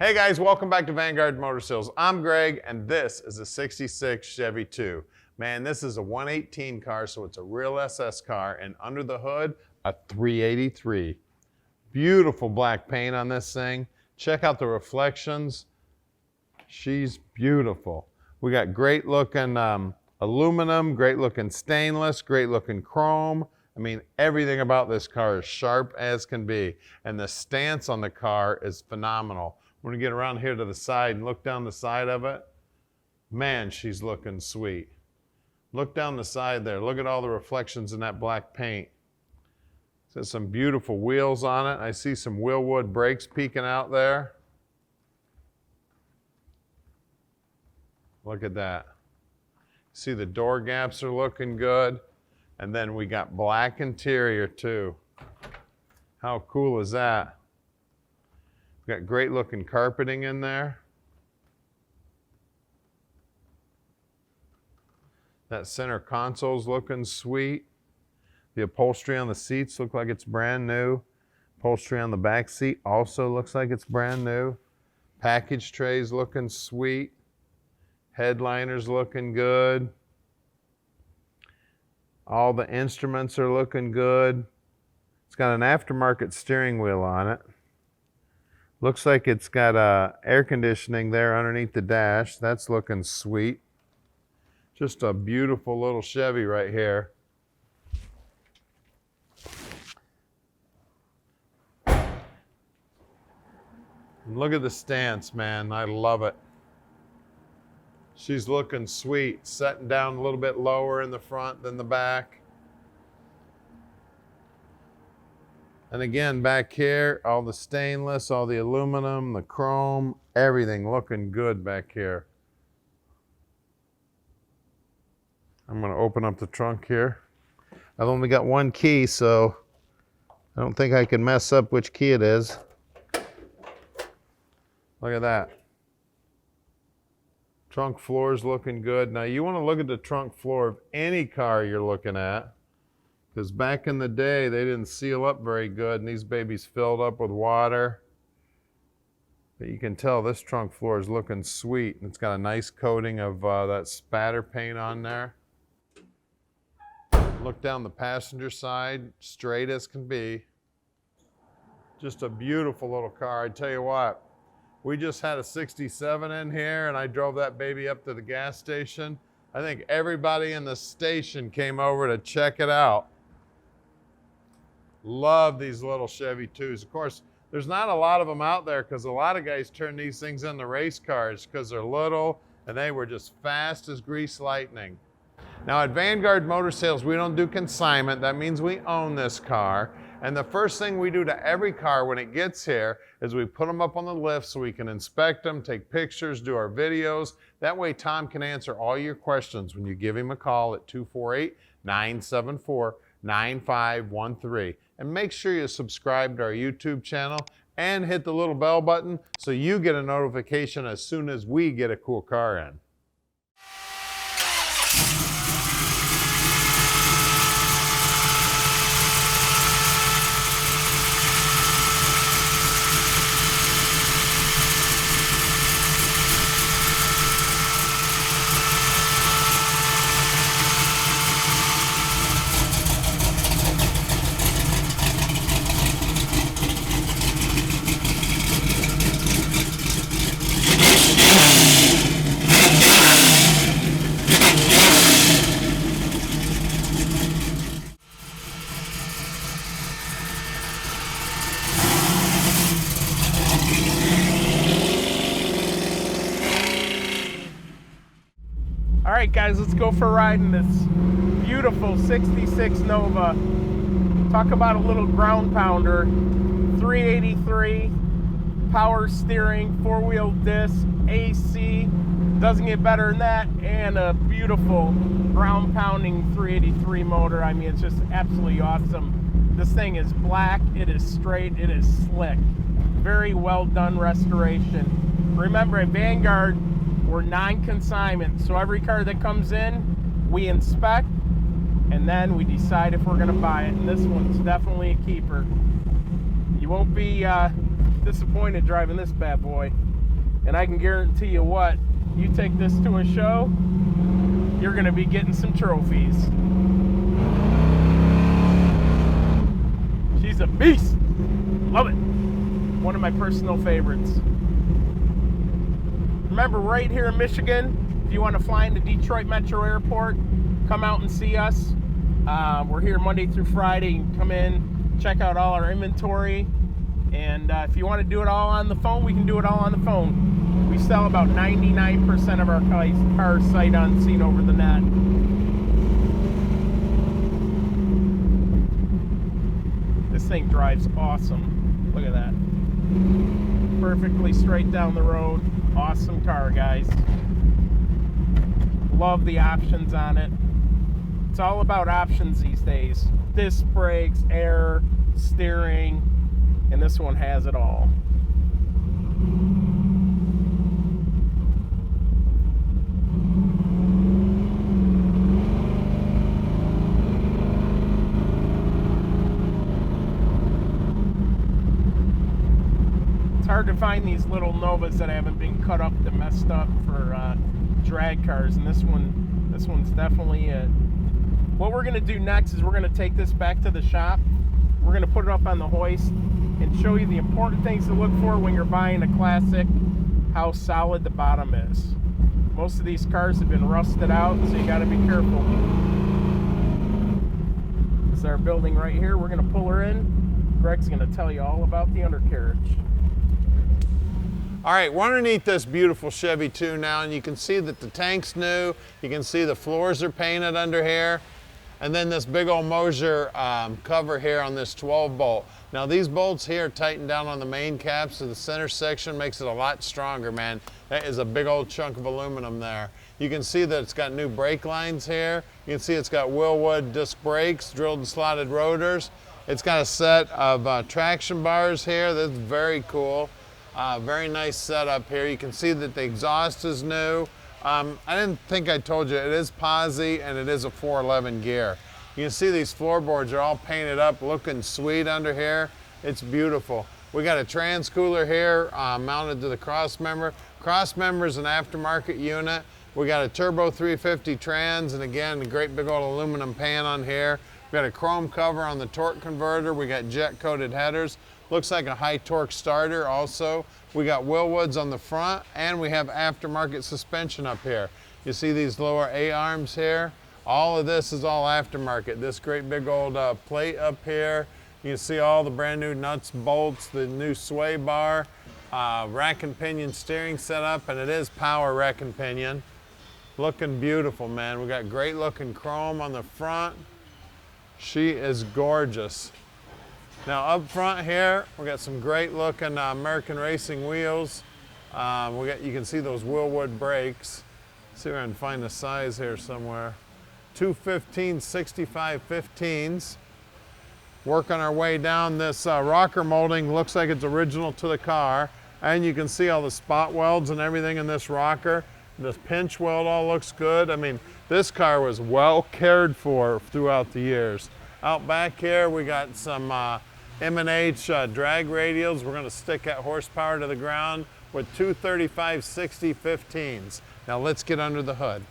Hey guys, welcome back to Vanguard Motor Sales. I'm Greg, and this is a 66 Chevy 2. Man, this is a 118 car, so it's a real SS car, and under the hood, a 383. Beautiful black paint on this thing. Check out the reflections. She's beautiful. We got great looking aluminum, great looking stainless, great looking chrome. I mean, everything about this car is sharp as can be, and the stance on the car is phenomenal. When we get around here to the side and look down the side of it, man, she's looking sweet. Look down the side there. Look at all the reflections in that black paint. There's some beautiful wheels on it. I see some Wilwood brakes peeking out there. Look at that. See, the door gaps are looking good. And then we got black interior too. How cool is that? We've got great looking carpeting in there. That center console's looking sweet. The upholstery on the seats look like it's brand new. Upholstery on the back seat also looks like it's brand new. Package tray's looking sweet. Headliner's looking good. All the instruments are looking good. It's got an aftermarket steering wheel on it. Looks like it's got air conditioning there underneath the dash. That's looking sweet. Just a beautiful little Chevy right here. And look at the stance, man. I love it. She's looking sweet, setting down a little bit lower in the front than the back. And again, back here, all the stainless, all the aluminum, the chrome, everything looking good back here. I'm gonna open up the trunk here. I've only got one key, so I don't think I can mess up which key it is. Look at that. Trunk floor's looking good. Now you wanna look at the trunk floor of any car you're looking at, because back in the day, they didn't seal up very good, and these babies filled up with water. But you can tell this trunk floor is looking sweet, and it's got a nice coating of that spatter paint on there. Look down the passenger side, straight as can be. Just a beautiful little car. I tell you what, we just had a 67 in here, and I drove that baby up to the gas station. I think everybody in the station came over to check it out. Love these little Chevy 2s. Of course, there's not a lot of them out there because a lot of guys turn these things into race cars because they're little and they were just fast as grease lightning. Now at Vanguard Motor Sales, we don't do consignment. That means we own this car. And the first thing we do to every car when it gets here is we put them up on the lift so we can inspect them, take pictures, do our videos. That way Tom can answer all your questions when you give him a call at 248-974-9513. And make sure you subscribe to our YouTube channel and hit the little bell button so you get a notification as soon as we get a cool car in. All right, guys, let's go for a ride in this beautiful 66 Nova. Talk about a little ground pounder. 383, power steering, four-wheel disc, AC. Doesn't get better than that, and a beautiful ground pounding 383 motor. I mean, it's just absolutely awesome. This thing is black, it is straight, it is slick. Very well done restoration. Remember, at Vanguard, we're non-consignment, so every car that comes in, we inspect, and then we decide if we're gonna buy it, and this one's definitely a keeper. You won't be disappointed driving this bad boy. And I can guarantee you what, you take this to a show, you're gonna be getting some trophies. She's a beast. Love it. One of my personal favorites. Remember, right here in Michigan, if you want to fly into Detroit Metro Airport, come out and see us. We're here Monday through Friday. You can come in, check out all our inventory. And if you want to do it all on the phone, we can do it all on the phone. We sell about 99% of our cars sight unseen over the net. This thing drives awesome. Look at that. Perfectly straight down the road. Awesome car, guys. Love the options on it. It's all about options these days. Disc brakes, air, steering, and this one has it all. It's hard to find these little Novas that haven't been cut up and messed up for drag cars, and this one's definitely it. What we're gonna do next is we're gonna take this back to the shop. We're gonna put it up on the hoist and show you the important things to look for when you're buying a classic, how solid the bottom is. Most of these cars have been rusted out, so you gotta be careful. This is our building right here. We're gonna pull her in. Greg's gonna tell you all about the undercarriage. All right, we're underneath this beautiful Chevy 2 now, and you can see that the tank's new. You can see the floors are painted under here. And then this big old Mosier cover here on this 12 bolt. Now these bolts here tighten down on the main cap, so the center section makes it a lot stronger, man. That is a big old chunk of aluminum there. You can see that it's got new brake lines here. You can see it's got Wilwood disc brakes, drilled and slotted rotors. It's got a set of traction bars here. That's very cool. Very nice setup here. You can see that the exhaust is new. I didn't think I told you, it is Posi and it is a 411 gear. You can see these floorboards are all painted up, looking sweet under here. It's beautiful. We got a trans cooler here mounted to the cross member. Cross member is an aftermarket unit. We got a turbo 350 trans, and again, a great big old aluminum pan on here. We got a chrome cover on the torque converter. We got jet coated headers. Looks like a high torque starter also. We got Wilwoods on the front, and we have aftermarket suspension up here. You see these lower A-arms here? All of this is all aftermarket. This great big old plate up here. You can see all the brand new nuts, bolts, the new sway bar, rack and pinion steering setup, and it is power rack and pinion. Looking beautiful, man. We got great looking chrome on the front. She is gorgeous. Now up front here, we got some great looking American racing wheels. You can see those Wilwood brakes. Let's see if I can find the size here somewhere. 215/65 15s. Working our way down this rocker molding. Looks like it's original to the car. And you can see all the spot welds and everything in this rocker. This pinch weld all looks good. I mean, this car was well cared for throughout the years. Out back here, we got some M&H drag radials. We're gonna stick that horsepower to the ground with 235/60 15s. Now let's get under the hood.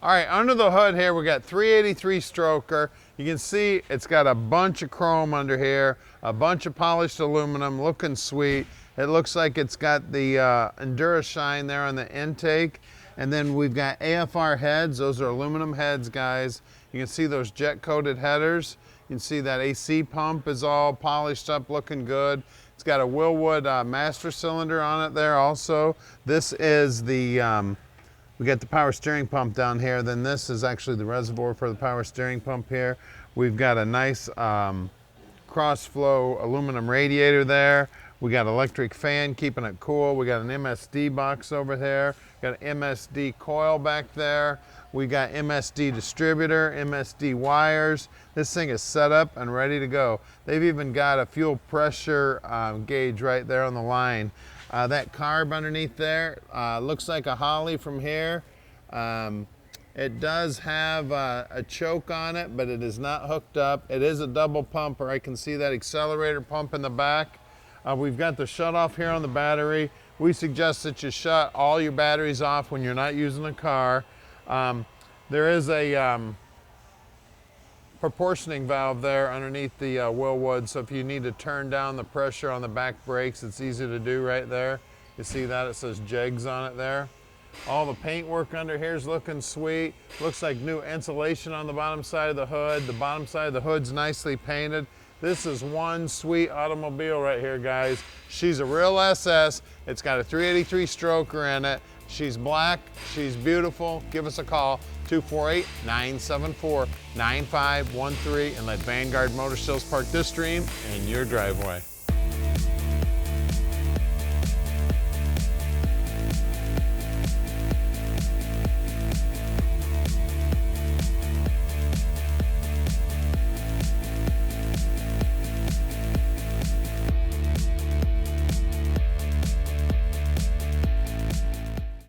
All right, under the hood here, we got 383 stroker. You can see it's got a bunch of chrome under here, a bunch of polished aluminum, looking sweet. It looks like it's got the Endura shine there on the intake. And then we've got AFR heads. Those are aluminum heads, guys. You can see those jet coated headers. You can see that AC pump is all polished up, looking good. It's got a Wilwood master cylinder on it there also. This is the, we got the power steering pump down here. Then this is actually the reservoir for the power steering pump here. We've got a nice cross flow aluminum radiator there. We got electric fan keeping it cool. We got an MSD box over there. Got an MSD coil back there. We got MSD distributor, MSD wires. This thing is set up and ready to go. They've even got a fuel pressure gauge right there on the line. That carb underneath there looks like a Holley from here. It does have a choke on it, but it is not hooked up. It is a double pumper. I can see that accelerator pump in the back. We've got the shutoff here on the battery. we suggest that you shut all your batteries off when you're not using the car. There is a proportioning valve there underneath the Wilwood, so if you need to turn down the pressure on the back brakes, it's easy to do right there. You see that? It says Jegs on it there. All the paint work under here is looking sweet. Looks like new insulation on the bottom side of the hood. The bottom side of the hood's nicely painted. This is one sweet automobile right here, guys. She's a real SS. It's got a 383 stroker in it. She's black, she's beautiful. Give us a call, 248-974-9513, and let Vanguard Motor Sales park this dream in your driveway.